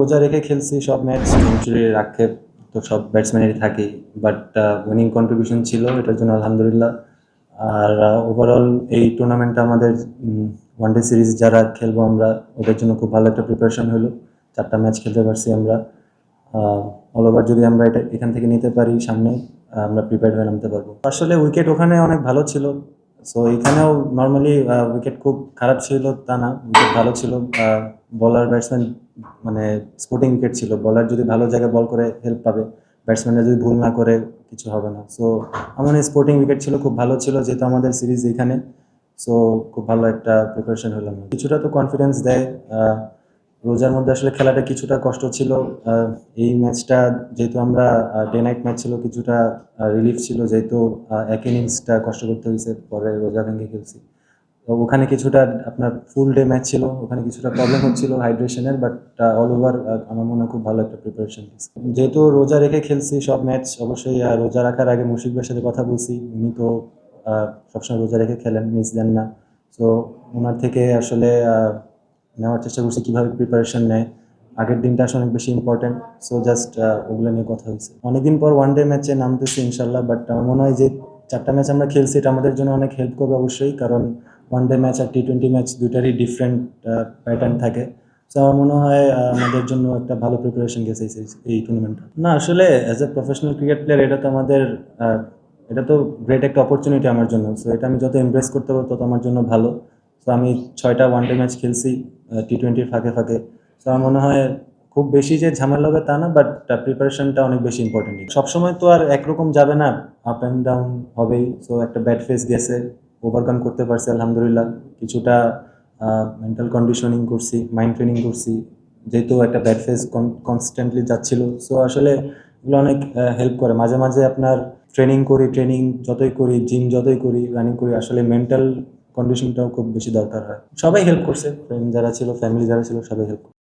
রোজা রেখে খেলছি সব ম্যাচ, সেঞ্চুরির আক্ষেপ তো সব ব্যাটসম্যানেরই থাকেই, বাট উইনিং কন্ট্রিবিউশন ছিল, এটার জন্য আলহামদুলিল্লাহ। আর ওভারঅল এই টুর্নামেন্টটা আমাদের ওয়ানডে সিরিজ যারা খেলবো আমরা, ওদের জন্য খুব ভালো একটা প্রিপারেশন হলো। 4টা ম্যাচ খেলতে পারছি আমরা। অল ওভার যদি আমরা এটা এখান থেকে নিতে পারি সামনে, আমরা প্রিপেয়ার্ড হয়ে নামতে পারবো। আসলে উইকেট ওখানে অনেক ভালো ছিল, সো এখানেও নর্মালি উইকেট খুব খারাপ ছিল তা না, উইকেট ভালো ছিল। বলার ব্যাটসম্যান মানে স্পোর্টিং উইকেট ছিল, বলার যদি ভালো জায়গায় বল করে হেল্প পাবে, ব্যাটসম্যানরা যদি ভুল না করে কিছু হবে না। সো আমার স্পোর্টিং উইকেট ছিল, খুব ভালো ছিল, যেহেতু আমাদের সিরিজ এখানে। সো খুব ভালো একটা প্রিপারেশন হলাম, কিছুটা তো কনফিডেন্স দেয়। রোজার মধ্যে আসলে খেলাটা কিছুটা কষ্ট ছিল। এই ম্যাচটা যেহেতু আমরা ডে নাইট ম্যাচ ছিল, কিছুটা রিলিফ ছিল, যেহেতু এক ইনিংসটা কষ্ট করতে হয়েছে, পরে রোজা ভেঙে খেলছি। তো ওখানে কিছুটা আপনার ফুল ডে ম্যাচ ছিল, ওখানে কিছুটা প্রবলেম হচ্ছিল হাইড্রেশনের, বাট অল ওভার আমার মনে হয় খুব ভালো একটা প্রিপারেশন দিয়েছে। যেহেতু রোজা রেখে খেলছি সব ম্যাচ, অবশ্যই রোজা রাখার আগে মুশফিক ভাইয়ের সাথে কথা বলছি, উনি তো সবসময় রোজা রেখে খেলেন, মিস দেন না। সো ওনার থেকে আসলে নেওয়ার চেষ্টা করছি কীভাবে প্রিপারেশন নেয়, আগের দিনটা আসলে অনেক বেশি ইম্পর্টেন্ট। সো জাস্ট ওগুলো নিয়ে কথা হয়েছে। অনেকদিন পর ওয়ান ডে ম্যাচে নামতেছি ইনশাল্লাহ, বাট আমার মনে হয় যে 4টা ম্যাচ আমরা খেলছি, এটা আমাদের জন্য অনেক হেল্প করবে অবশ্যই, কারণ ওয়ান ডে ম্যাচ আর টি-20 ম্যাচ দুইটারই ডিফারেন্ট প্যাটার্ন থাকে। সো আমার মনে হয় আমাদের জন্য একটা ভালো প্রিপারেশন গেছে এই টুর্নামেন্টটা। না আসলে as a professional cricket player এটা তো আমাদের এটা তো গ্রেট একটা অপরচুনিটি আমার জন্য। সো এটা আমি যত এমব্রেস করতে পারবো তত আমার জন্য ভালো। সো আমি 6টা ওয়ান ডে ম্যাচ খেলছি টি-20-র ফাঁকে ফাঁকে। সো আমার মনে হয় খুব বেশি যে ঝামেলা হবে তা না, বাট প্রিপারেশনটা অনেক বেশি ইম্পর্টেন্ট। সবসময় তো আর একরকম যাবে না, আপ অ্যান্ড ডাউন হবেই। সো একটা ব্যাড ফেস গেছে, ওভারকাম করতে পারছি আলহামদুলিল্লাহ। কিছুটা মেন্টাল কন্ডিশনিং করছি, মাইন্ড ট্রেনিং করছি, যেহেতু একটা ব্যাড ফেস কনস্ট্যান্টলি যাচ্ছিল। সো আসলে এগুলো অনেক হেল্প করে। মাঝে মাঝে আপনার ট্রেনিং যতই করি, জিম যতই করি, রানিং করি, আসলে মেন্টাল কন্ডিশনটাও খুব বেশি দরকার হয়। সবাই হেল্প করছে, ফ্রেন্ড যারা ছিল, ফ্যামিলি যারা ছিল, সবাই হেল্প করছে।